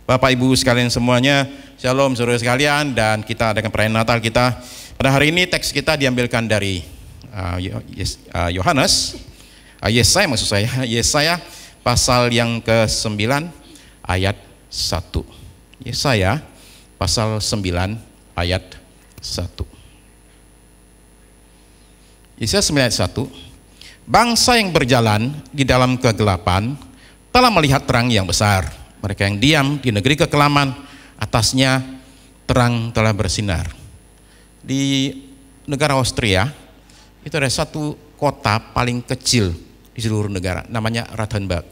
Bapak Ibu sekalian semuanya, Shalom saudara sekalian, dan kita adakan perayaan Natal kita. Pada hari ini teks kita diambilkan dari Yesaya pasal yang ke-9 ayat 1. Yesaya pasal 9 ayat 1. Yesaya 9 ayat 1. Bangsa yang berjalan di dalam kegelapan telah melihat terang yang besar. Mereka yang diam di negeri kekelaman, atasnya terang telah bersinar. Di negara Austria itu ada satu kota paling kecil di seluruh negara, namanya Rathenburg.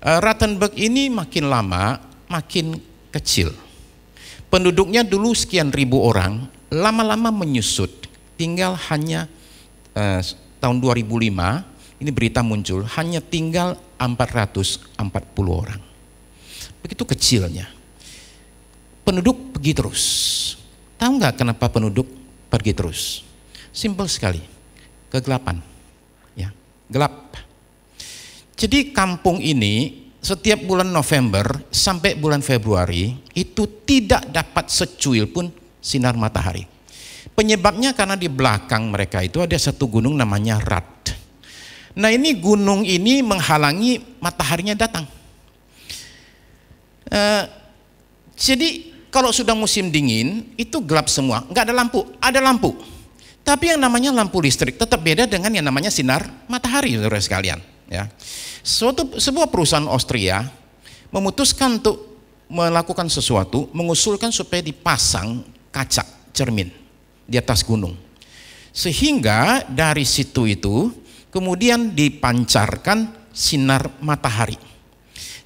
Rathenburg ini makin lama makin kecil. Penduduknya dulu sekian ribu orang, lama-lama menyusut. Tinggal hanya tahun 2005 ini berita muncul, hanya tinggal 440 orang. Begitu kecilnya. Penduduk pergi terus. Tahu nggak kenapa penduduk pergi terus? Simpel sekali, kegelapan, ya, gelap. Jadi kampung ini setiap bulan November sampai bulan Februari itu tidak dapat secuil pun sinar matahari. Penyebabnya karena di belakang mereka itu ada satu gunung namanya Rat. Nah ini gunung ini menghalangi mataharinya datang. Jadi kalau sudah musim dingin itu gelap semua, nggak ada lampu. Ada lampu, tapi yang namanya lampu listrik tetap beda dengan yang namanya sinar matahari, saudara sekalian. Ya, sebuah perusahaan Austria memutuskan untuk melakukan sesuatu, mengusulkan supaya dipasang kaca cermin di atas gunung, sehingga dari situ itu kemudian dipancarkan sinar matahari.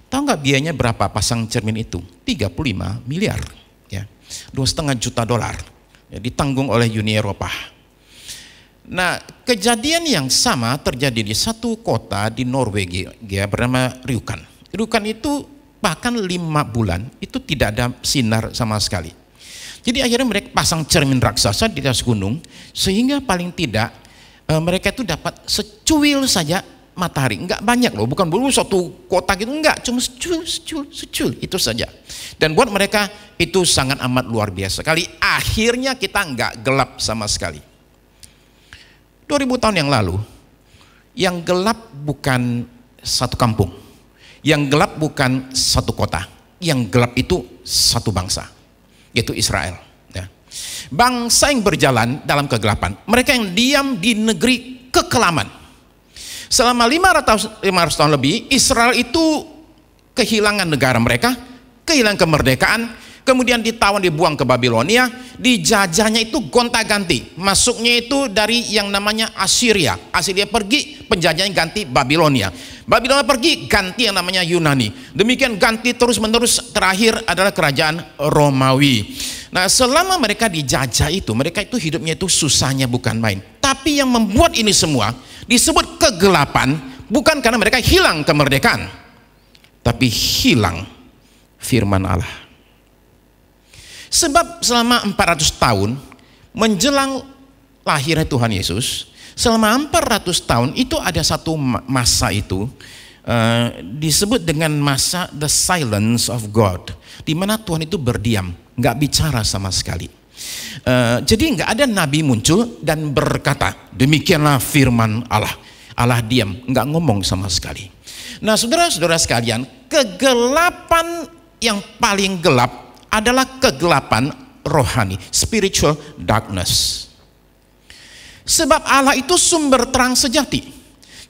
Tahu nggak biayanya berapa pasang cermin itu? 35 miliar, ya, $2,5 juta, ya, ditanggung oleh Uni Eropa. Nah, kejadian yang sama terjadi di satu kota di Norwegia bernama Rjukan. Rjukan itu bahkan 5 bulan itu tidak ada sinar sama sekali. Jadi akhirnya mereka pasang cermin raksasa di atas gunung, sehingga paling tidak mereka itu dapat secuil saja matahari. Enggak banyak loh, bukan dulu satu kota gitu, enggak, cuma secuil itu saja. Dan buat mereka itu sangat amat luar biasa sekali. Akhirnya kita enggak gelap sama sekali. 2000 tahun yang lalu, yang gelap bukan satu kampung, yang gelap bukan satu kota, yang gelap itu satu bangsa, yaitu Israel. Ya. Bangsa yang berjalan dalam kegelapan, mereka yang diam di negeri kekelaman. Selama 500 tahun lebih, Israel itu kehilangan negara mereka, kehilangan kemerdekaan, kemudian ditawan, dibuang ke Babilonia, dijajahnya itu gonta-ganti. Masuknya itu dari yang namanya Assyria. Assyria pergi, penjajahnya ganti Babilonia. Babilonia pergi, ganti yang namanya Yunani. Demikian ganti terus-menerus, terakhir adalah kerajaan Romawi. Nah, selama mereka dijajah itu, mereka itu hidupnya itu susahnya bukan main. Tapi yang membuat ini semua disebut kegelapan bukan karena mereka hilang kemerdekaan, tapi hilang firman Allah. Sebab selama 400 tahun menjelang lahirnya Tuhan Yesus, selama 400 tahun itu ada satu masa itu disebut dengan masa the silence of God, di mana Tuhan itu berdiam, nggak bicara sama sekali. Jadi nggak ada nabi muncul dan berkata demikianlah firman Allah. Allah diam, nggak ngomong sama sekali. Nah, saudara-saudara sekalian, kegelapan yang paling gelap adalah kegelapan rohani, spiritual darkness. Sebab Allah itu sumber terang sejati.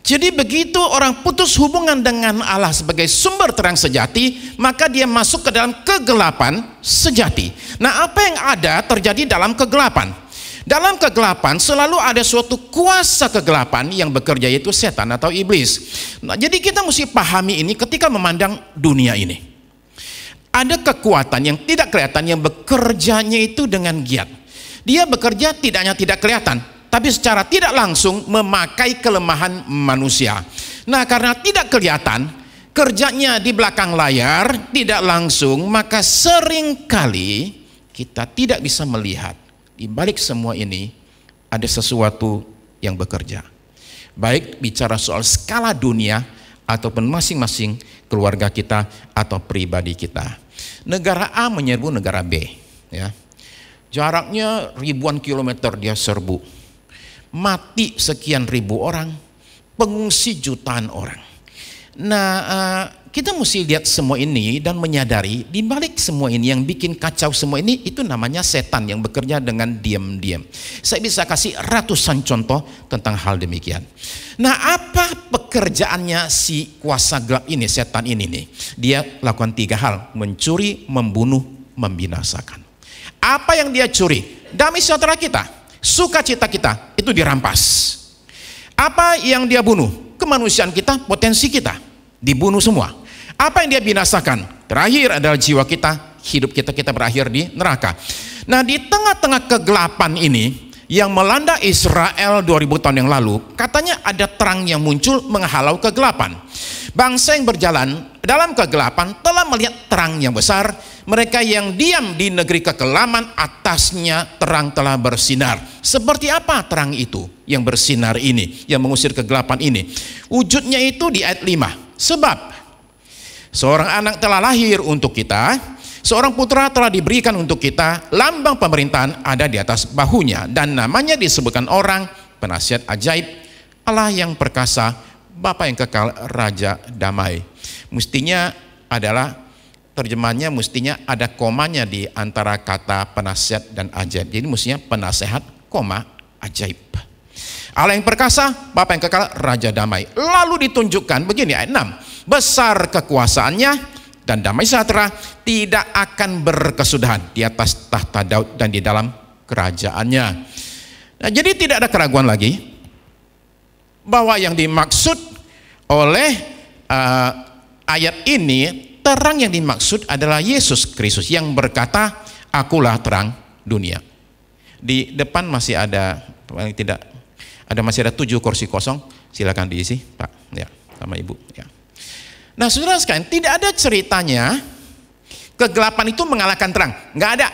Jadi begitu orang putus hubungan dengan Allah sebagai sumber terang sejati, maka dia masuk ke dalam kegelapan sejati. Nah, apa yang ada terjadi dalam kegelapan? Dalam kegelapan selalu ada suatu kuasa kegelapan yang bekerja, yaitu setan atau iblis. Nah, jadi kita mesti pahami ini ketika memandang dunia ini. Ada kekuatan yang tidak kelihatan yang bekerjanya itu dengan giat. Dia bekerja tidak hanya tidak kelihatan, tapi secara tidak langsung memakai kelemahan manusia. Nah, karena tidak kelihatan, kerjanya di belakang layar, tidak langsung, maka seringkali kita tidak bisa melihat di balik semua ini ada sesuatu yang bekerja. Baik bicara soal skala dunia ataupun masing-masing keluarga kita atau pribadi kita. Negara A menyerbu negara B, ya. Jaraknya ribuan kilometer dia serbu. Mati sekian ribu orang, pengungsi jutaan orang. Nah, kita mesti lihat semua ini dan menyadari di balik semua ini yang bikin kacau semua ini itu namanya setan yang bekerja dengan diam-diam. Saya bisa kasih ratusan contoh tentang hal demikian. Nah, apa pekerjaannya si kuasa gelap ini, setan ini nih? Dia lakukan 3 hal: mencuri, membunuh, membinasakan. Apa yang dia curi? Damai sejahtera kita, sukacita kita itu dirampas. Apa yang dia bunuh? Kemanusiaan kita, potensi kita dibunuh semua. Apa yang dia binasakan? Terakhir adalah jiwa kita, hidup kita berakhir di neraka. Nah, di tengah-tengah kegelapan ini yang melanda Israel 2000 tahun yang lalu, katanya ada terang yang muncul menghalau kegelapan. Bangsa yang berjalan dalam kegelapan telah melihat terang yang besar. Mereka yang diam di negeri kekelaman, atasnya terang telah bersinar. Seperti apa terang itu yang bersinar ini, yang mengusir kegelapan ini? Wujudnya itu di ayat 5. Sebab seorang anak telah lahir untuk kita, seorang putra telah diberikan untuk kita, lambang pemerintahan ada di atas bahunya, dan namanya disebutkan orang, penasihat ajaib, Allah yang perkasa, Bapa yang kekal, Raja damai. Mestinya adalah terjemahannya mestinya ada komanya di antara kata penasihat dan ajaib. Jadi mestinya penasehat, koma, ajaib. Allah yang perkasa, Bapa yang kekal, Raja damai. Lalu ditunjukkan begini ayat 6. Besar kekuasaannya dan damai sejahtera tidak akan berkesudahan di atas tahta Daud dan di dalam kerajaannya. Nah, jadi tidak ada keraguan lagi bahwa yang dimaksud oleh ayat ini, terang yang dimaksud adalah Yesus Kristus yang berkata, akulah terang dunia. Di depan masih ada, paling tidak masih ada 7 kursi kosong, silakan diisi Pak, ya, sama Ibu, ya. Nah, saudara sekalian, tidak ada ceritanya kegelapan itu mengalahkan terang, nggak ada.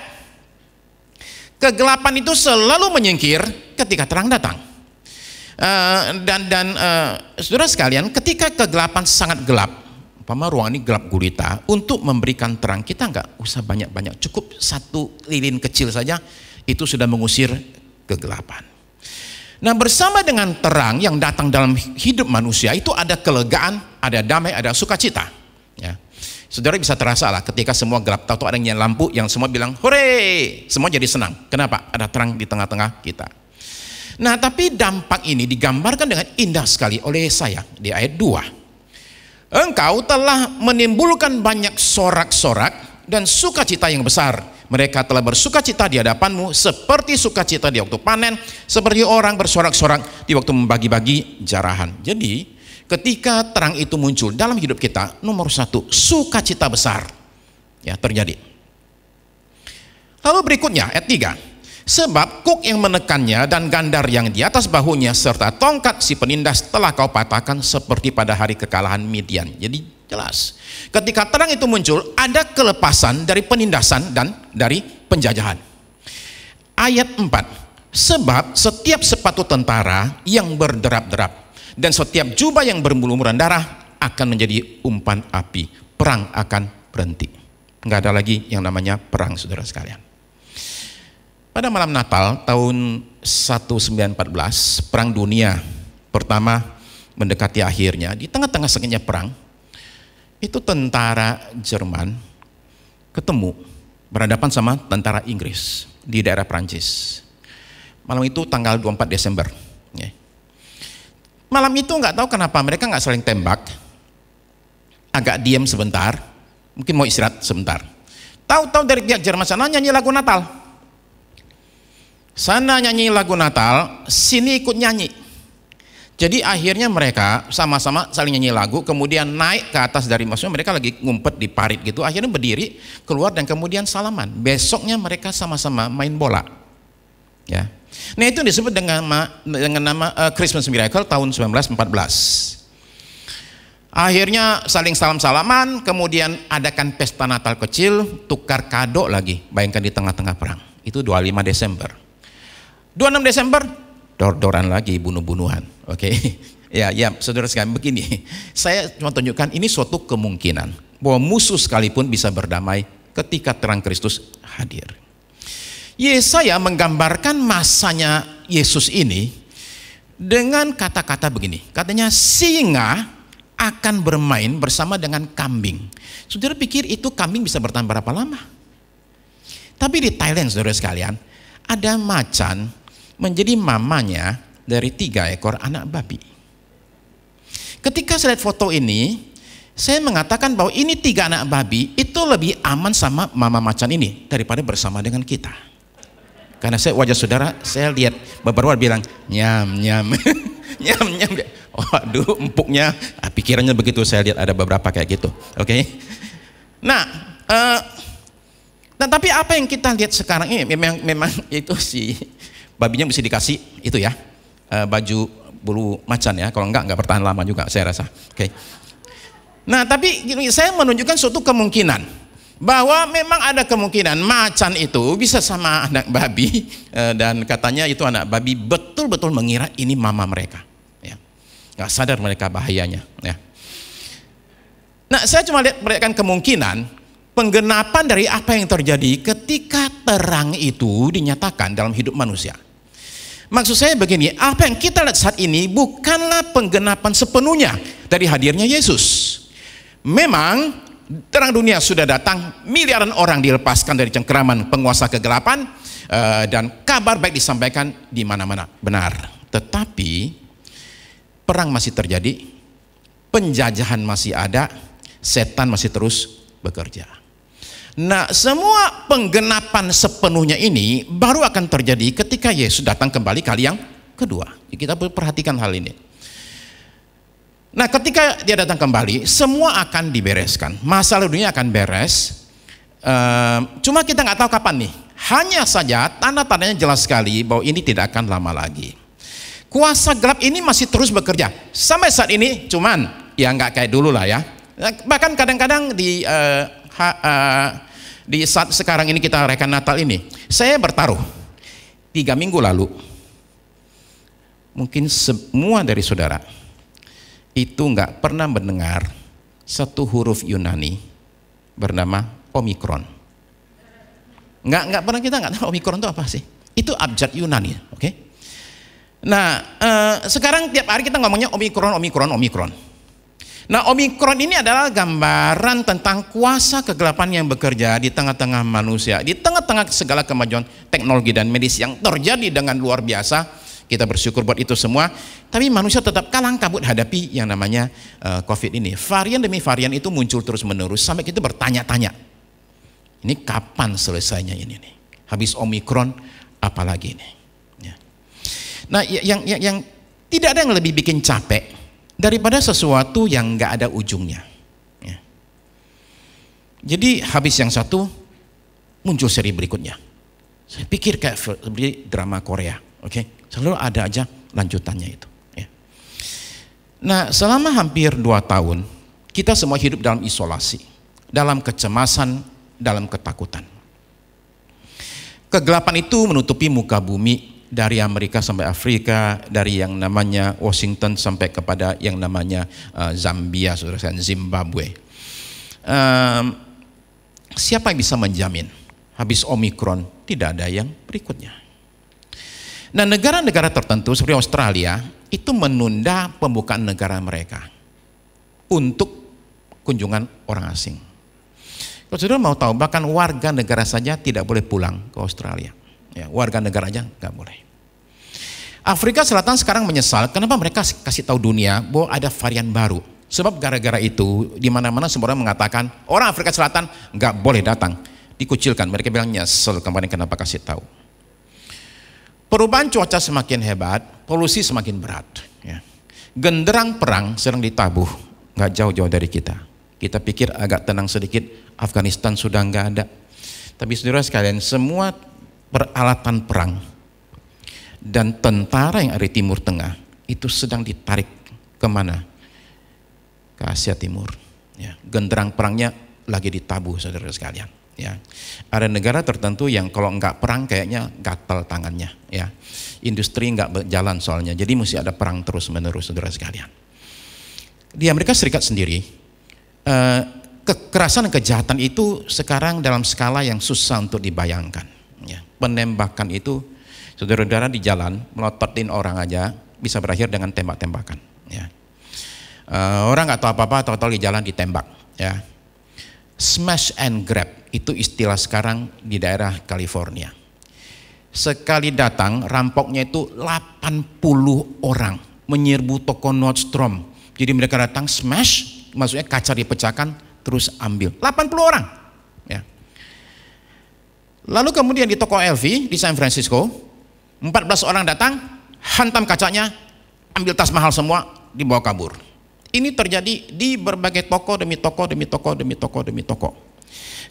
Kegelapan itu selalu menyingkir ketika terang datang. Saudara sekalian, ketika kegelapan sangat gelap, umpama ruangan ini gelap gulita, untuk memberikan terang kita nggak usah banyak-banyak, cukup 1 lilin kecil saja itu sudah mengusir kegelapan. Nah, bersama dengan terang yang datang dalam hidup manusia itu ada kelegaan, ada damai, ada sukacita. Ya. Saudara bisa terasa lah ketika semua gelap, tahu ada yang nyala lampu, yang semua bilang hore, semua jadi senang. Kenapa? Ada terang di tengah-tengah kita. Nah, tapi dampak ini digambarkan dengan indah sekali oleh saya di ayat 2. Engkau telah menimbulkan banyak sorak-sorak dan sukacita yang besar. Mereka telah bersukacita di hadapanmu seperti sukacita di waktu panen, seperti orang bersorak-sorak di waktu membagi-bagi jarahan. Jadi ketika terang itu muncul dalam hidup kita, nomor 1, sukacita besar ya terjadi. Lalu berikutnya ayat 3. Sebab kuk yang menekannya dan gandar yang di atas bahunya serta tongkat si penindas telah kau patahkan seperti pada hari kekalahan Midian. Jadi jelas, ketika terang itu muncul ada kelepasan dari penindasan dan dari penjajahan. Ayat 4. Sebab setiap sepatu tentara yang berderap-derap dan setiap jubah yang berlumuran darah akan menjadi umpan api. Perang akan berhenti. Enggak ada lagi yang namanya perang, saudara sekalian. Pada malam Natal tahun 1914, Perang Dunia Pertama mendekati akhirnya, di tengah-tengah sengitnya perang, itu tentara Jerman ketemu berhadapan sama tentara Inggris di daerah Prancis. Malam itu tanggal 24 Desember. Malam itu nggak tahu kenapa mereka nggak saling tembak, agak diam sebentar, mungkin mau istirahat sebentar. Tahu-tahu dari pihak Jerman sana nyanyi lagu Natal. Sana nyanyi lagu Natal, sini ikut nyanyi. Jadi akhirnya mereka sama-sama saling nyanyi lagu, kemudian naik ke atas dari, maksudnya mereka lagi ngumpet di parit gitu, akhirnya berdiri, keluar dan kemudian salaman. Besoknya mereka sama-sama main bola. Ya. Nah, itu disebut dengan nama Christmas Miracle tahun 1914. Akhirnya saling salam-salaman, kemudian adakan pesta Natal kecil, tukar kado lagi. Bayangkan di tengah-tengah perang. Itu 25 Desember. 26 Desember, dor-doran lagi, bunuh-bunuhan. Oke. Ya, saudara sekalian, begini. Saya cuma tunjukkan ini suatu kemungkinan bahwa musuh sekalipun bisa berdamai ketika terang Kristus hadir. Yesaya menggambarkan masanya Yesus ini dengan kata-kata begini. Katanya singa akan bermain bersama dengan kambing. Saudara pikir itu kambing bisa bertahan berapa lama? Tapi di Thailand, saudara sekalian, ada macan menjadi mamanya dari 3 ekor anak babi. Ketika saya lihat foto ini, saya mengatakan bahwa ini 3 anak babi itu lebih aman sama mama macan ini daripada bersama dengan kita. Karena saya wajah saudara, saya lihat beberapa bilang nyam nyam nyam nyam. Waduh, empuknya. Pikirannya begitu, saya lihat ada beberapa kayak gitu. Oke. Nah, tapi apa yang kita lihat sekarang ini memang itu si babinya mesti dikasih itu ya, baju bulu macan ya, kalau enggak bertahan lama juga saya rasa. Oke. Nah, tapi saya menunjukkan suatu kemungkinan bahwa memang ada kemungkinan macan itu bisa sama anak babi, dan katanya itu anak babi betul-betul mengira ini mama mereka. Ya. Nggak sadar mereka bahayanya. Ya. Nah, saya cuma berikan kemungkinan penggenapan dari apa yang terjadi ketika terang itu dinyatakan dalam hidup manusia. Maksud saya begini, apa yang kita lihat saat ini bukanlah penggenapan sepenuhnya dari hadirnya Yesus. Memang terang dunia sudah datang, miliaran orang dilepaskan dari cengkeraman penguasa kegelapan, dan kabar baik disampaikan di mana-mana. Benar. Tetapi perang masih terjadi, penjajahan masih ada, setan masih terus bekerja. Nah, semua penggenapan sepenuhnya ini baru akan terjadi ketika Yesus datang kembali kali yang kedua. Kita perhatikan hal ini. Nah, ketika dia datang kembali, semua akan dibereskan. Masalah dunia akan beres. Cuma kita nggak tahu kapan nih. Hanya saja tanda-tandanya jelas sekali bahwa ini tidak akan lama lagi. Kuasa gelap ini masih terus bekerja. Sampai saat ini, cuman ya nggak kayak dulu lah ya. Bahkan kadang-kadang di saat sekarang ini kita rayakan Natal ini, saya bertaruh 3 minggu lalu, mungkin semua dari saudara itu nggak pernah mendengar satu huruf Yunani bernama Omikron. Nggak pernah, kita nggak tahu Omikron itu apa sih. Itu abjad Yunani, oke? Nah, sekarang tiap hari kita ngomongnya Omikron. Nah, Omikron ini adalah gambaran tentang kuasa kegelapan yang bekerja di tengah-tengah manusia, di tengah-tengah segala kemajuan teknologi dan medis yang terjadi dengan luar biasa. Kita bersyukur buat itu semua, tapi manusia tetap kalang kabut hadapi yang namanya COVID ini. Varian demi varian itu muncul terus menerus sampai kita bertanya-tanya, ini kapan selesainya ini nih? Habis Omikron apalagi ini? Ya. Nah, yang tidak ada yang lebih bikin capek daripada sesuatu yang nggak ada ujungnya. Ya. Jadi habis yang satu muncul seri berikutnya. Saya pikir kayak seperti drama Korea, oke? Selalu ada aja lanjutannya itu. Ya. Nah, selama hampir 2 tahun kita semua hidup dalam isolasi, dalam kecemasan, dalam ketakutan. Kegelapan itu menutupi muka bumi. Dari Amerika sampai Afrika, dari yang namanya Washington sampai kepada yang namanya Zambia, saudara, Zimbabwe. Siapa yang bisa menjamin habis Omikron tidak ada yang berikutnya? Nah, negara-negara tertentu seperti Australia itu menunda pembukaan negara mereka untuk kunjungan orang asing. Kalau saudara mau tahu, bahkan warga negara saja tidak boleh pulang ke Australia. Ya, warga negara aja nggak boleh. Afrika Selatan sekarang menyesal kenapa mereka kasih tahu dunia bahwa ada varian baru. Sebab gara-gara itu di mana-mana semua orang mengatakan orang Afrika Selatan nggak boleh datang, dikucilkan. Mereka bilang nyesel kemarin kenapa kasih tahu. Perubahan cuaca semakin hebat, polusi semakin berat. Ya. Genderang perang sedang ditabuh, nggak jauh-jauh dari kita. Kita pikir agak tenang sedikit, Afghanistan sudah nggak ada. Tapi saudara sekalian, semua peralatan perang dan tentara yang ada di Timur Tengah itu sedang ditarik kemana? Ke Asia Timur. Ya, genderang perangnya lagi ditabuh, saudara sekalian. Ya, ada negara tertentu yang kalau nggak perang kayaknya gatal tangannya. Ya, industri nggak berjalan soalnya. Jadi mesti ada perang terus menerus, saudara sekalian. Di Amerika Serikat sendiri, kekerasan dan kejahatan itu sekarang dalam skala yang susah untuk dibayangkan. Ya, penembakan itu, saudara-saudara di jalan melototin orang aja bisa berakhir dengan tembak-tembakan. Ya, orang nggak tahu apa-apa, tahu-tahu di jalan ditembak. Ya, smash and grab itu istilah sekarang di daerah California. Sekali datang rampoknya itu 80 orang menyerbu toko Nordstrom. Jadi mereka datang smash, maksudnya kaca dipecahkan terus ambil 80 orang. Ya. Lalu kemudian di toko LV di San Francisco 14 orang datang, hantam kacanya, ambil tas mahal semua, dibawa kabur. Ini terjadi di berbagai toko demi toko demi toko demi toko demi toko.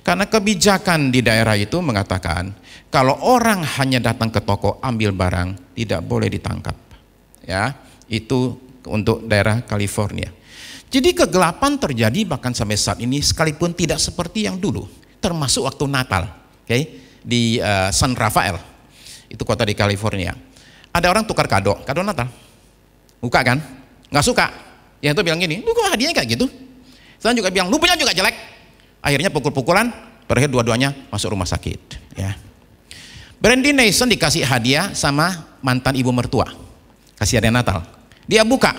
Karena kebijakan di daerah itu mengatakan kalau orang hanya datang ke toko ambil barang tidak boleh ditangkap. Ya, itu untuk daerah California. Jadi kegelapan terjadi bahkan sampai saat ini sekalipun tidak seperti yang dulu. Termasuk waktu Natal, di San Rafael, itu kota di California. Ada orang tukar kado Natal, buka kan? Nggak suka. Yang itu bilang gini, lu kok hadiahnya kayak gitu? Sekarang juga bilang, lu punya juga jelek. Akhirnya pukul-pukulan, terakhir dua-duanya masuk rumah sakit. Ya. Brandy Mason dikasih hadiah sama mantan ibu mertua, kasih hadiah Natal. Dia buka,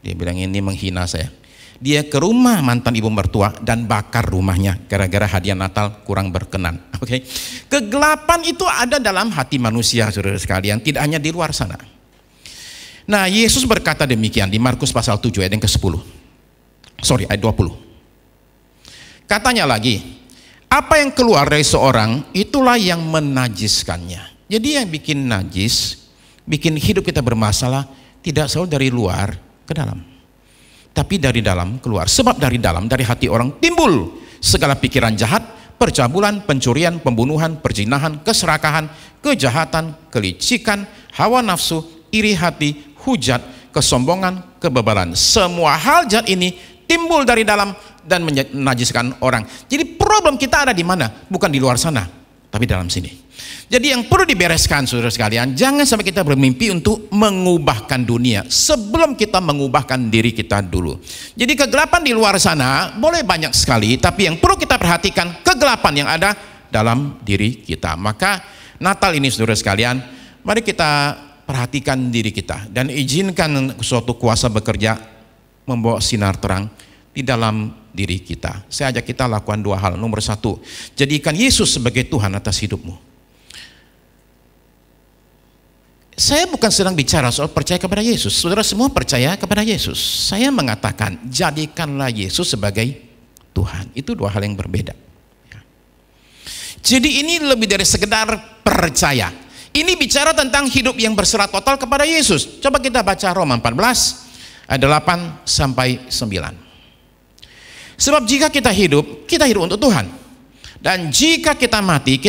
dia bilang ini menghina saya. Dia ke rumah mantan ibu mertua dan bakar rumahnya gara-gara hadiah Natal kurang berkenan. Oke, kegelapan itu ada dalam hati manusia, saudara sekalian, tidak hanya di luar sana. Nah, Yesus berkata demikian di Markus pasal 7 ayat yang ke-10. Ayat 20. Katanya lagi, apa yang keluar dari seorang itulah yang menajiskannya. Jadi yang bikin najis, bikin hidup kita bermasalah tidak selalu dari luar ke dalam, tapi dari dalam keluar. Sebab dari dalam, dari hati orang timbul segala pikiran jahat, percabulan, pencurian, pembunuhan, perzinahan, keserakahan, kejahatan, kelicikan, hawa nafsu, iri hati, hujat, kesombongan, kebebalan. Semua hal jahat ini timbul dari dalam dan menajiskan orang. Jadi problem kita ada di mana? Bukan di luar sana, tapi dalam sini. Jadi yang perlu dibereskan, saudara sekalian, jangan sampai kita bermimpi untuk mengubahkan dunia sebelum kita mengubahkan diri kita dulu. Jadi kegelapan di luar sana boleh banyak sekali, tapi yang perlu kita perhatikan kegelapan yang ada dalam diri kita. Maka Natal ini, saudara sekalian, mari kita perhatikan diri kita dan izinkan suatu kuasa bekerja membawa sinar terang di dalam diri kita. Saya ajak kita lakukan dua hal. Nomor satu, jadikan Yesus sebagai Tuhan atas hidupmu. Saya bukan sedang bicara soal percaya kepada Yesus. Saudara semua percaya kepada Yesus. Saya mengatakan jadikanlah Yesus sebagai Tuhan. Itu dua hal yang berbeda. Jadi ini lebih dari sekedar percaya. Ini bicara tentang hidup yang berserah total kepada Yesus. Coba kita baca Roma 14 ayat 8 sampai 9. Sebab jika kita hidup untuk Tuhan. Dan jika kita mati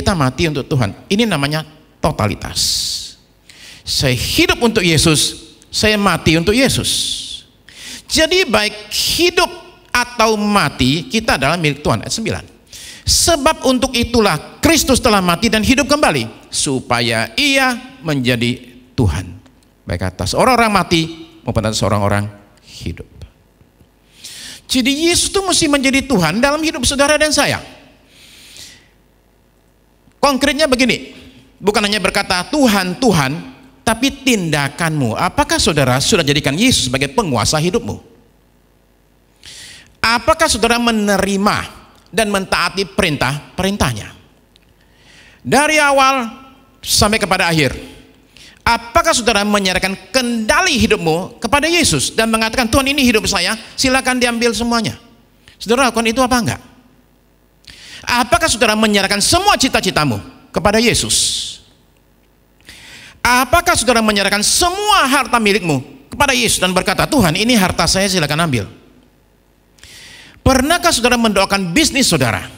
untuk Tuhan. Ini namanya totalitas. Saya hidup untuk Yesus, saya mati untuk Yesus. Jadi baik hidup atau mati, kita adalah milik Tuhan. Ayat 9. Sebab untuk itulah Kristus telah mati dan hidup kembali, supaya ia menjadi Tuhan, baik atas orang-orang mati maupun atas orang-orang hidup. Jadi Yesus itu mesti menjadi Tuhan dalam hidup saudara dan saya. Konkretnya begini, bukan hanya berkata Tuhan, Tuhan, tapi tindakanmu. Apakah saudara sudah jadikan Yesus sebagai penguasa hidupmu? Apakah saudara menerima dan mentaati perintahnya dari awal sampai kepada akhir? Apakah saudara menyerahkan kendali hidupmu kepada Yesus dan mengatakan, Tuhan ini hidup saya, silakan diambil semuanya? Saudara lakukan itu apa enggak? Apakah saudara menyerahkan semua cita-citamu kepada Yesus? Apakah saudara menyerahkan semua harta milikmu kepada Yesus dan berkata, Tuhan ini harta saya, silakan ambil? Pernahkah saudara mendoakan bisnis saudara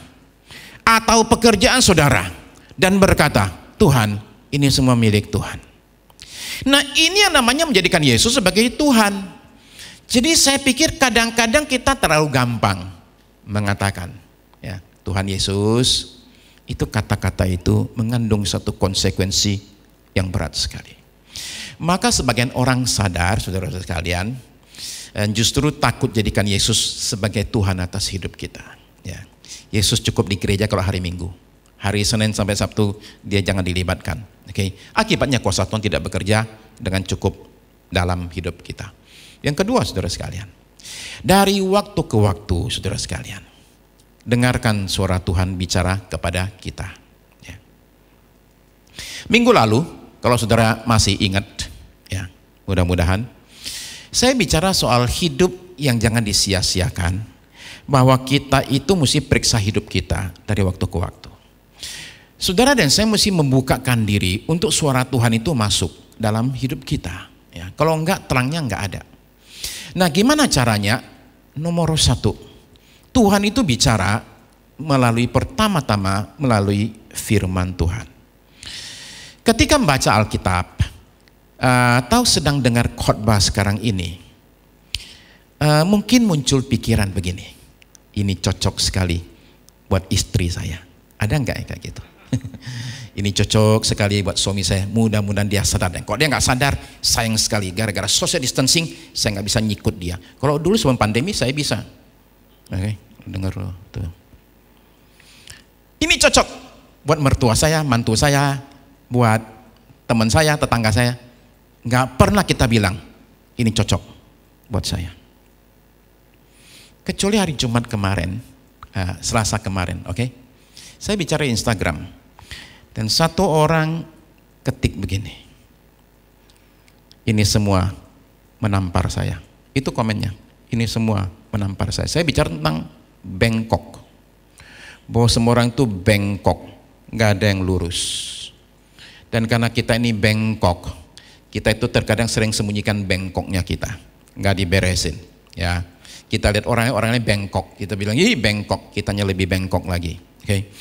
atau pekerjaan saudara dan berkata, Tuhan ini semua milik Tuhan? Nah, ini yang namanya menjadikan Yesus sebagai Tuhan. Jadi saya pikir kadang-kadang kita terlalu gampang mengatakan, ya, Tuhan Yesus, itu kata-kata itu mengandung satu konsekuensi yang berat sekali. Maka sebagian orang sadar, saudara-saudara sekalian, justru takut jadikan Yesus sebagai Tuhan atas hidup kita. Ya. Yesus cukup di gereja kalau hari Minggu. Hari Senin sampai Sabtu dia jangan dilibatkan. Oke. Akibatnya kuasa Tuhan tidak bekerja dengan cukup dalam hidup kita. Yang kedua, saudara sekalian, dari waktu ke waktu, saudara sekalian, dengarkan suara Tuhan bicara kepada kita. Ya. Minggu lalu, kalau saudara masih ingat, ya, mudah-mudahan, saya bicara soal hidup yang jangan disia-siakan, bahwa kita itu mesti periksa hidup kita dari waktu ke waktu. Saudara dan saya mesti membukakan diri untuk suara Tuhan itu masuk dalam hidup kita. Ya, kalau enggak, terangnya enggak ada. Nah, gimana caranya? Nomor satu, Tuhan itu bicara melalui pertama-tama melalui firman Tuhan. Ketika membaca Alkitab, atau sedang dengar khotbah sekarang ini, mungkin muncul pikiran begini, ini cocok sekali buat istri saya. Ada enggak ya kayak gitu? Ini cocok sekali buat suami saya, mudah-mudahan dia sadar. Dan kalau dia nggak sadar, sayang sekali, gara-gara social distancing saya nggak bisa nyikut dia. Kalau dulu sebelum pandemi saya bisa. Oke, dengar tuh. Ini cocok buat mertua saya, mantu saya, buat teman saya, tetangga saya. Nggak pernah kita bilang ini cocok buat saya. Kecuali hari Jumat kemarin, Selasa kemarin, oke? Saya bicara Instagram. Dan satu orang ketik begini, ini semua menampar saya. Itu komennya, ini semua menampar saya. Saya bicara tentang bengkok, bahwa semua orang itu bengkok, nggak ada yang lurus. Dan karena kita ini bengkok, kita itu terkadang sering sembunyikan bengkoknya kita, nggak diberesin. Ya, kita lihat orangnya bengkok, kita bilang ih bengkok, kitanya lebih bengkok lagi. Oke.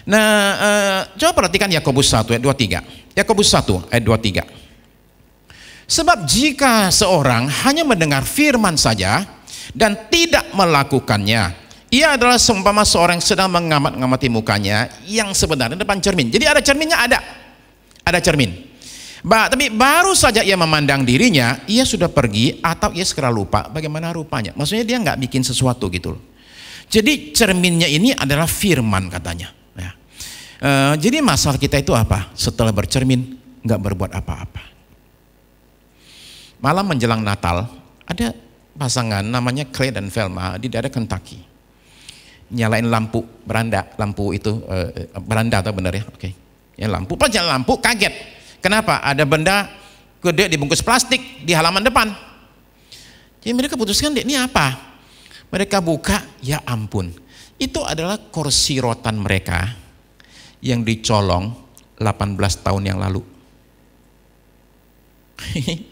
Nah, coba perhatikan Yakobus 1 ayat 23. Yakobus 1 ayat 23. Sebab jika seorang hanya mendengar firman saja dan tidak melakukannya, ia adalah seumpama seorang yang sedang mengamat-ngamati mukanya yang sebenarnya depan cermin. Jadi ada cerminnya, ada cermin. Tapi baru saja ia memandang dirinya, ia sudah pergi atau ia segera lupa bagaimana rupanya. Maksudnya dia nggak bikin sesuatu gitu loh. Jadi cerminnya ini adalah firman katanya. Jadi masalah kita itu apa? Setelah bercermin nggak berbuat apa-apa. Malam menjelang Natal ada pasangan namanya Clay dan Velma di daerah Kentucky. Nyalain lampu beranda, lampu itu beranda atau benar ya? Oke. Ya lampu, pas nyala lampu kaget. Kenapa? Ada benda gede dibungkus plastik di halaman depan. Jadi mereka putuskan ini apa? Mereka buka, ya ampun. Itu adalah kursi rotan mereka yang dicolong 18 tahun yang lalu.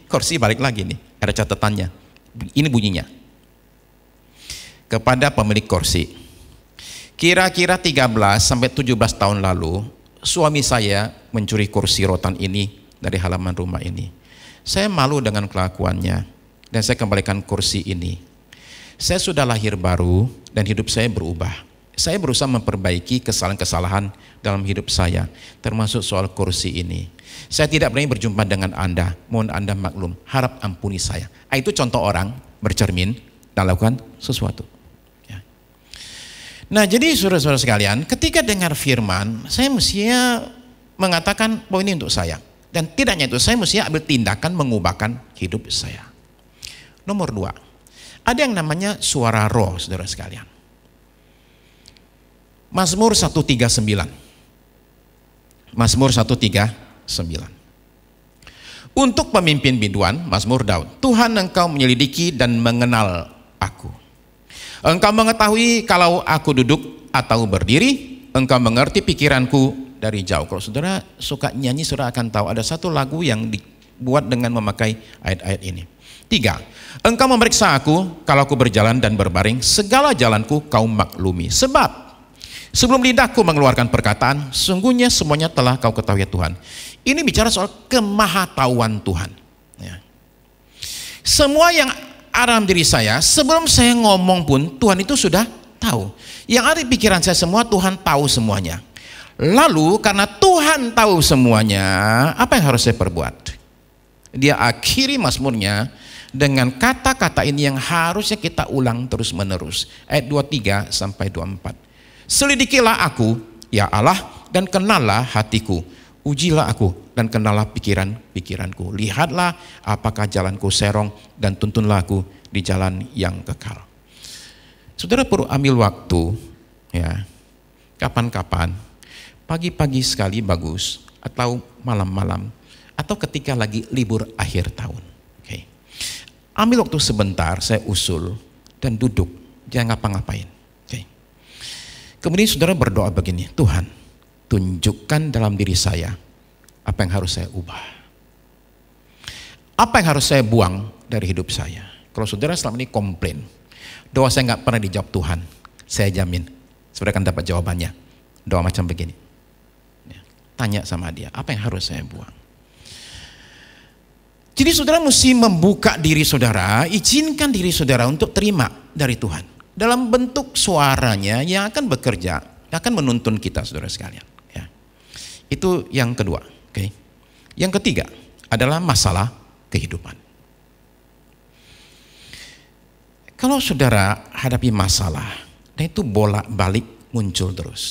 Kursi balik lagi nih, ada catatannya. Ini bunyinya. Kepada pemilik kursi, kira-kira 13 sampai 17 tahun lalu, suami saya mencuri kursi rotan ini dari halaman rumah ini. Saya malu dengan kelakuannya dan saya kembalikan kursi ini. Saya sudah lahir baru dan hidup saya berubah. Saya berusaha memperbaiki kesalahan-kesalahan dalam hidup saya, termasuk soal kursi ini. Saya tidak berani berjumpa dengan Anda, mohon Anda maklum, harap ampuni saya. Itu contoh orang bercermin dan lakukan sesuatu. Ya. Nah, jadi saudara-saudara sekalian, ketika dengar firman, saya mestinya mengatakan bahwa ini untuk saya. Dan tidak hanya itu, saya mestinya ambil tindakan mengubahkan hidup saya. Nomor 2, ada yang namanya suara roh, saudara sekalian. Mazmur 139. Mazmur 139. Untuk pemimpin biduan, Mazmur Daud. Tuhan, Engkau menyelidiki dan mengenal aku. Engkau mengetahui kalau aku duduk atau berdiri. Engkau mengerti pikiranku dari jauh. Kalau saudara suka nyanyi, saudara akan tahu ada satu lagu yang dibuat dengan memakai ayat-ayat ini. 3. Engkau memeriksa aku kalau aku berjalan dan berbaring. Segala jalanku kau maklumi. Sebab sebelum lidahku mengeluarkan perkataan, sungguhnya semuanya telah kau ketahui Tuhan. Ini bicara soal kemahatauan Tuhan. Ya. Semua yang ada dalam diri saya, sebelum saya ngomong pun, Tuhan itu sudah tahu. Yang ada di pikiran saya semua, Tuhan tahu semuanya. Lalu karena Tuhan tahu semuanya, apa yang harus saya perbuat? Dia akhiri mazmurnya dengan kata-kata ini yang harusnya kita ulang terus menerus. Ayat 23 sampai 24. Selidikilah aku, ya Allah, dan kenallah hatiku. Ujilah aku dan kenallah pikiran-pikiranku. Lihatlah apakah jalanku serong dan tuntunlah aku di jalan yang kekal. Saudara perlu ambil waktu, ya, kapan-kapan, pagi-pagi sekali bagus, atau malam-malam, atau ketika lagi libur akhir tahun. Okay. Ambil waktu sebentar, saya usul, dan duduk, jangan ngapa-ngapain. Okay. Kemudian saudara berdoa begini, Tuhan, tunjukkan dalam diri saya apa yang harus saya ubah. Apa yang harus saya buang dari hidup saya. Kalau saudara selama ini komplain, doa saya nggak pernah dijawab Tuhan, saya jamin saudara akan dapat jawabannya. Doa macam begini. Tanya sama dia, apa yang harus saya buang? Jadi saudara mesti membuka diri saudara, izinkan diri saudara untuk terima dari Tuhan. Dalam bentuk suaranya yang akan bekerja, akan menuntun kita saudara sekalian. Ya. Itu yang kedua. Okay. Yang ketiga adalah masalah kehidupan. Kalau saudara hadapi masalah, dan itu bolak-balik muncul terus.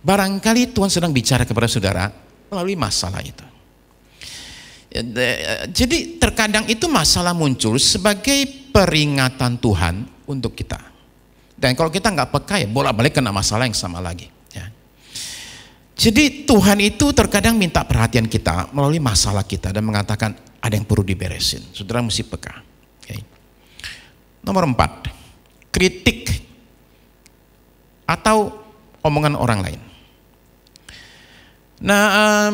Barangkali Tuhan sedang bicara kepada saudara melalui masalah itu. Jadi terkadang itu masalah muncul sebagai peringatan Tuhan untuk kita. Dan kalau kita nggak peka ya bolak-balik kena masalah yang sama lagi. Ya. Jadi Tuhan itu terkadang minta perhatian kita melalui masalah kita dan mengatakan ada yang perlu diberesin. Saudara mesti peka. Okay. Nomor 4, kritik atau omongan orang lain. Nah,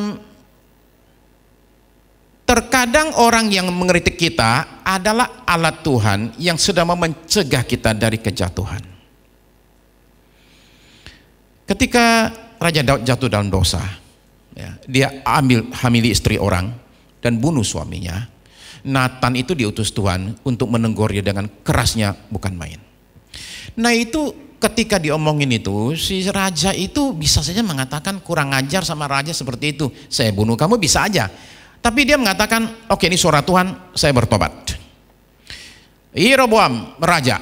terkadang orang yang mengkritik kita adalah alat Tuhan yang sedang mencegah kita dari kejatuhan. Ketika Raja Daud jatuh dalam dosa, ya, dia hamili istri orang dan bunuh suaminya. Nathan itu diutus Tuhan untuk menegur dia dengan kerasnya, bukan main. Nah itu ketika diomongin itu, si raja itu bisa saja mengatakan kurang ajar sama raja seperti itu. Saya bunuh kamu bisa aja. Tapi dia mengatakan, oke ini suara Tuhan, saya bertobat. Yeroboam raja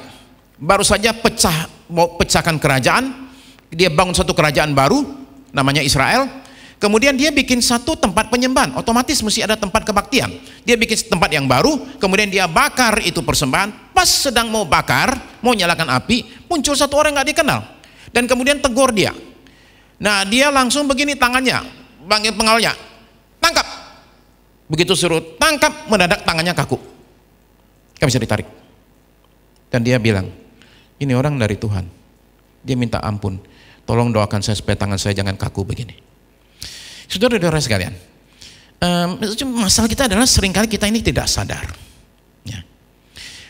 baru saja mau pecahkan kerajaan, dia bangun satu kerajaan baru namanya Israel. Kemudian dia bikin satu tempat penyembahan, otomatis mesti ada tempat kebaktian. Dia bikin tempat yang baru, kemudian dia bakar itu persembahan. Pas sedang mau bakar, mau nyalakan api, muncul satu orang nggak dikenal dan kemudian tegur dia. Nah dia langsung begini tangannya, panggil pengawalnya, tangkap. Begitu suruh tangkap, mendadak tangannya kaku, gak bisa ditarik. Dan dia bilang, ini orang dari Tuhan, dia minta ampun, tolong doakan saya supaya tangan saya jangan kaku begini. Saudara-saudara sekalian, masalah kita adalah seringkali kita ini tidak sadar, ya,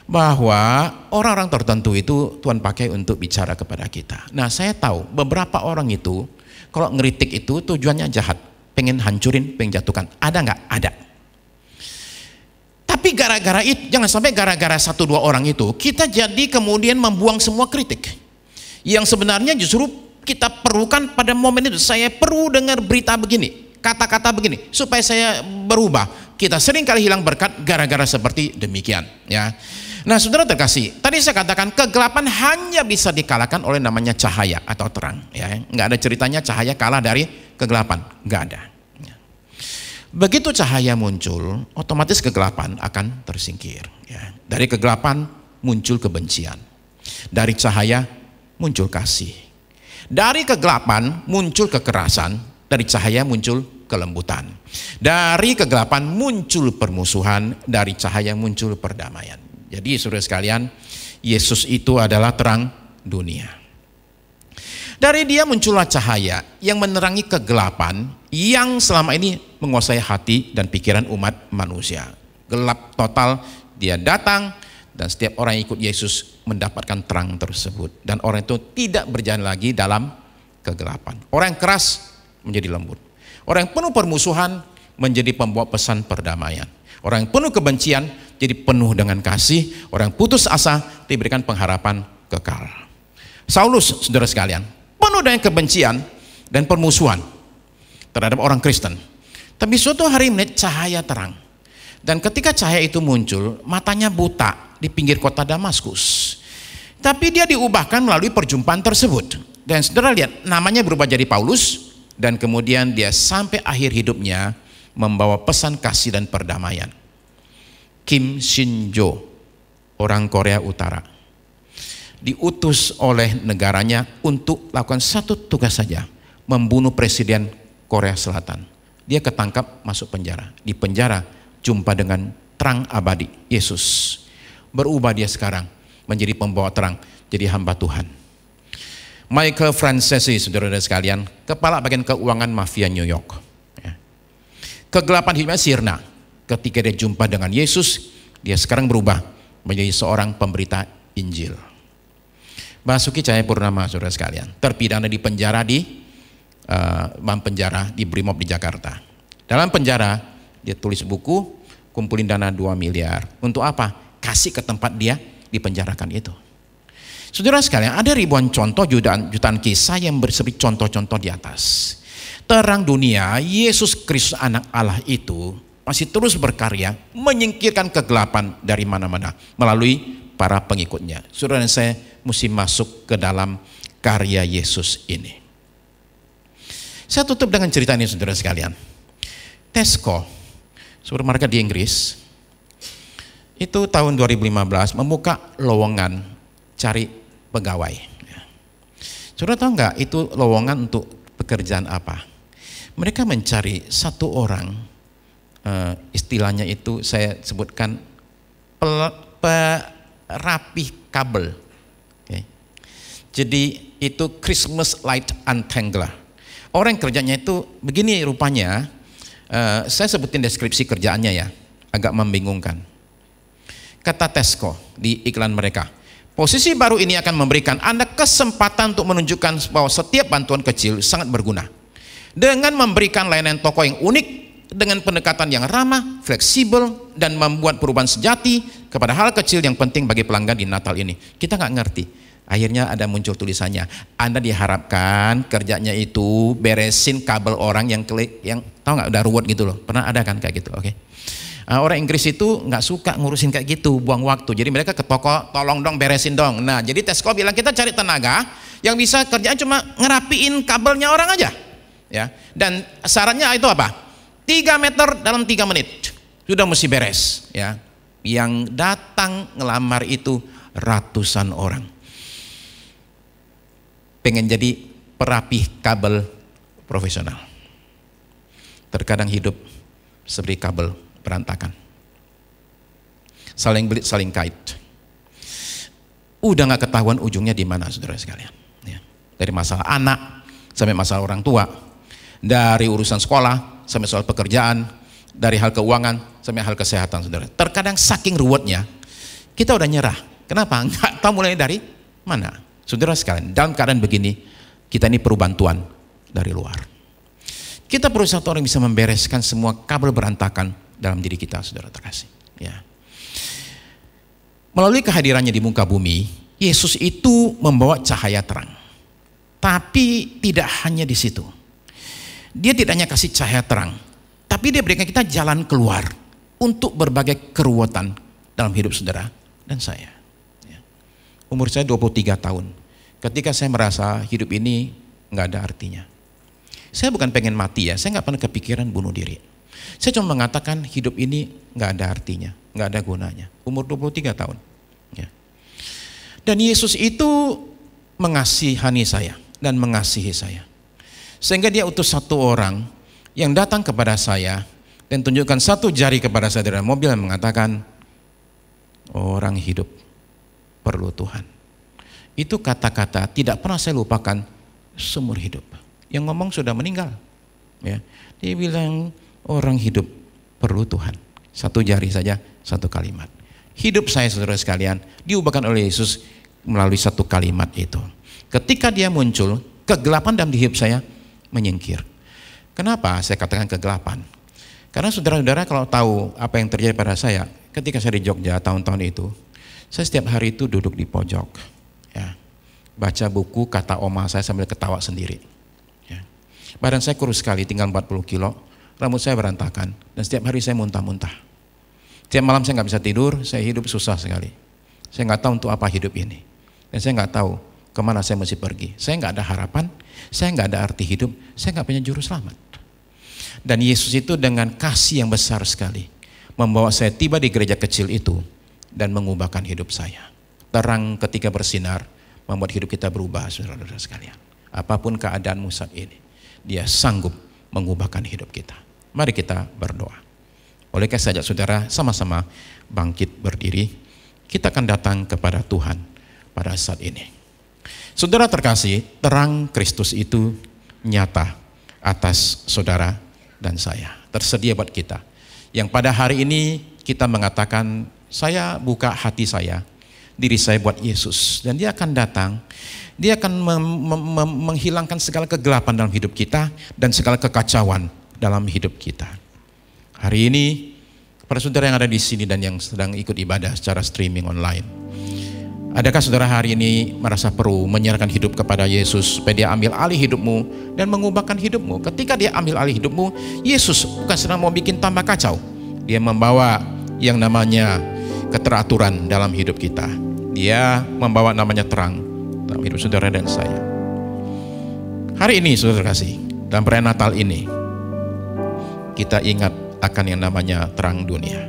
bahwa orang-orang tertentu itu Tuhan pakai untuk bicara kepada kita. Nah saya tahu beberapa orang itu kalau ngeritik itu tujuannya jahat, pengen hancurin, pengen jatuhkan. Ada nggak? Ada. Tapi gara-gara itu, jangan sampai gara-gara satu dua orang itu kita jadi kemudian membuang semua kritik yang sebenarnya justru kita perlukan pada momen itu. Saya perlu dengar berita begini, kata-kata begini supaya saya berubah. Kita sering kali hilang berkat gara-gara seperti demikian, ya. Nah saudara terkasih, tadi saya katakan kegelapan hanya bisa dikalahkan oleh namanya cahaya atau terang, ya. Nggak ada ceritanya cahaya kalah dari kegelapan, nggak ada. Begitu cahaya muncul, otomatis kegelapan akan tersingkir, ya. Dari kegelapan muncul kebencian, dari cahaya muncul kasih, dari kegelapan muncul kekerasan, dari cahaya muncul kelembutan, dari kegelapan muncul permusuhan, dari cahaya muncul perdamaian. Jadi saudara sekalian, Yesus itu adalah terang dunia. Dari dia muncullah cahaya yang menerangi kegelapan yang selama ini menguasai hati dan pikiran umat manusia. Gelap total, dia datang dan setiap orang yang ikut Yesus mendapatkan terang tersebut. Dan orang itu tidak berjalan lagi dalam kegelapan. Orang yang keras menjadi lembut. Orang yang penuh permusuhan menjadi pembawa pesan perdamaian. Orang yang penuh kebencian jadi penuh dengan kasih. Orang yang putus asa diberikan pengharapan kekal. Saulus, saudara sekalian, penuh dengan kebencian dan permusuhan terhadap orang Kristen. Tapi suatu hari melihat cahaya terang. Dan ketika cahaya itu muncul, matanya buta di pinggir kota Damaskus. Tapi dia diubahkan melalui perjumpaan tersebut. Dan saudara lihat, namanya berubah jadi Paulus. Dan kemudian dia sampai akhir hidupnya membawa pesan kasih dan perdamaian. Kim Shin-jo, orang Korea Utara, diutus oleh negaranya untuk lakukan satu tugas saja, membunuh Presiden Korea Selatan. Dia ketangkap, masuk penjara. Di penjara jumpa dengan terang abadi, Yesus. Berubah dia sekarang menjadi pembawa terang, jadi hamba Tuhan. Michael Francesi, saudara-saudara sekalian, kepala bagian keuangan mafia New York. Kegelapan hidupnya sirna. Ketika dia jumpa dengan Yesus, dia sekarang berubah menjadi seorang pemberita Injil. Basuki Cahayapurnama, saudara sekalian, terpidana di penjara di Brimob di Jakarta. Dalam penjara dia tulis buku, kumpulin dana 2 miliar. Untuk apa? Kasih ke tempat dia dipenjarakan itu. Saudara sekalian, ada ribuan contoh, jutaan kisah yang bersebut contoh-contoh di atas. Terang dunia, Yesus Kristus anak Allah itu masih terus berkarya menyingkirkan kegelapan dari mana-mana melalui para pengikutnya. Saudara dan saya mesti masuk ke dalam karya Yesus ini. Saya tutup dengan cerita ini, saudara sekalian. Tesco, supermarket di Inggris, itu tahun 2015 membuka lowongan cari pegawai. Saudara tahu nggak itu lowongan untuk pekerjaan apa? Mereka mencari satu orang, istilahnya itu saya sebutkan perapih kabel. Okay. Jadi itu Christmas light untangler. Orang yang kerjanya itu begini rupanya. Saya sebutin deskripsi kerjaannya ya, agak membingungkan. Kata Tesco di iklan mereka, posisi baru ini akan memberikan Anda kesempatan untuk menunjukkan bahwa setiap bantuan kecil sangat berguna. Dengan memberikan layanan toko yang unik, dengan pendekatan yang ramah, fleksibel, dan membuat perubahan sejati kepada hal kecil yang penting bagi pelanggan di Natal ini. Kita nggak ngerti. Akhirnya ada muncul tulisannya, Anda diharapkan kerjanya itu beresin kabel orang yang tahu nggak udah ruwet gitu loh. Pernah ada kan kayak gitu, oke? Orang Inggris itu nggak suka ngurusin kayak gitu, buang waktu. Jadi mereka ke toko, tolong dong beresin dong. Nah, jadi Tesco bilang kita cari tenaga yang bisa kerjaan cuma ngerapiin kabelnya orang aja, ya. Dan syaratnya itu apa? 3 meter dalam 3 menit sudah mesti beres, ya. Yang datang ngelamar itu ratusan orang. Pengen jadi perapih kabel profesional. Terkadang hidup seperti kabel berantakan. Saling belit, saling kait. Udah nggak ketahuan ujungnya di mana, saudara sekalian. Ya. Dari masalah anak sampai masalah orang tua, dari urusan sekolah sampai soal pekerjaan, dari hal keuangan sampai hal kesehatan, saudara. Terkadang saking ruwetnya kita udah nyerah. Kenapa? Nggak tahu mulai dari mana. Saudara sekalian, dalam keadaan begini, kita ini perlu bantuan dari luar. Kita perlu satu orang yang bisa membereskan semua kabel berantakan dalam diri kita, saudara terkasih. Ya. Melalui kehadirannya di muka bumi, Yesus itu membawa cahaya terang. Tapi tidak hanya di situ. Dia tidak hanya kasih cahaya terang, tapi dia berikan kita jalan keluar untuk berbagai keruwetan dalam hidup saudara dan saya. Umur saya 23 tahun. Ketika saya merasa hidup ini nggak ada artinya. Saya bukan pengen mati ya, saya nggak pernah kepikiran bunuh diri. Saya cuma mengatakan hidup ini nggak ada artinya, nggak ada gunanya. Umur 23 tahun. Ya. Dan Yesus itu mengasihani saya dan mengasihi saya. Sehingga dia utus satu orang yang datang kepada saya dan tunjukkan satu jari kepada saya dari mobil yang mengatakan, orang hidup perlu Tuhan. Itu kata-kata tidak pernah saya lupakan seumur hidup. Yang ngomong sudah meninggal. Ya. Dia bilang orang hidup perlu Tuhan. Satu jari saja, satu kalimat. Hidup saya, saudara sekalian, diubahkan oleh Yesus melalui satu kalimat itu. Ketika dia muncul, kegelapan dalam hidup saya menyingkir. Kenapa saya katakan kegelapan? Karena saudara-saudara kalau tahu apa yang terjadi pada saya ketika saya di Jogja tahun-tahun itu, saya setiap hari itu duduk di pojok, ya, baca buku kata oma saya sambil ketawa sendiri. Ya. Badan saya kurus sekali, tinggal 40 kilo, rambut saya berantakan, dan setiap hari saya muntah-muntah. Setiap malam saya nggak bisa tidur, saya hidup susah sekali. Saya nggak tahu untuk apa hidup ini, dan saya nggak tahu kemana saya mesti pergi. Saya nggak ada harapan, saya nggak ada arti hidup, saya nggak punya juru selamat. Dan Yesus itu dengan kasih yang besar sekali membawa saya tiba di gereja kecil itu dan mengubahkan hidup saya. Terang ketika bersinar membuat hidup kita berubah, saudara-saudara sekalian. Apapun keadaanmu saat ini, Dia sanggup mengubahkan hidup kita. Mari kita berdoa. Bolehkah saya ajak saudara sama-sama bangkit berdiri? Kita akan datang kepada Tuhan pada saat ini. Saudara terkasih, terang Kristus itu nyata atas saudara dan saya. Tersedia buat kita. Yang pada hari ini kita mengatakan, saya buka hati saya, diri saya buat Yesus. Dan Dia akan datang, Dia akan menghilangkan segala kegelapan dalam hidup kita dan segala kekacauan dalam hidup kita. Hari ini, para saudara yang ada di sini dan yang sedang ikut ibadah secara streaming online, adakah saudara hari ini merasa perlu menyerahkan hidup kepada Yesus supaya Dia ambil alih hidupmu dan mengubahkan hidupmu? Ketika Dia ambil alih hidupmu, Yesus bukan sedang mau bikin tambah kacau. Dia membawa yang namanya keteraturan dalam hidup kita. Dia membawa namanya terang dalam hidup saudara dan saya. Hari ini saudara kasih, dalam perayaan Natal ini, kita ingat akan yang namanya terang dunia.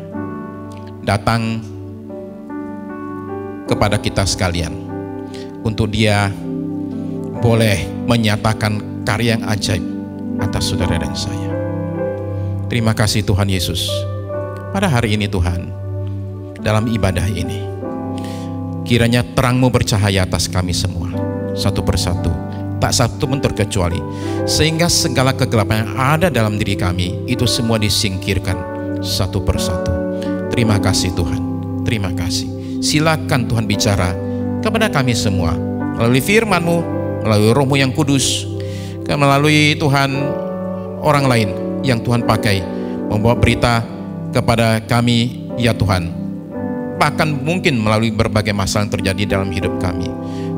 Datang kepada kita sekalian untuk Dia boleh menyatakan karya yang ajaib atas saudara dan saya. Terima kasih Tuhan Yesus. Pada hari ini Tuhan, dalam ibadah ini, kiranya terang-Mu bercahaya atas kami semua, satu persatu, tak satu pun terkecuali, sehingga segala kegelapan yang ada dalam diri kami itu semua disingkirkan satu persatu. Terima kasih Tuhan, terima kasih. Silakan Tuhan bicara kepada kami semua melalui firman-Mu, melalui Roh-Mu yang kudus, melalui Tuhan orang lain yang Tuhan pakai membawa berita kepada kami ya Tuhan. Bahkan mungkin melalui berbagai masalah yang terjadi dalam hidup kami.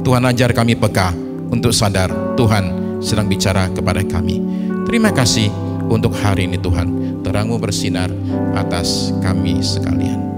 Tuhan ajar kami peka untuk sadar Tuhan sedang bicara kepada kami. Terima kasih untuk hari ini Tuhan. Terang-Mu bersinar atas kami sekalian.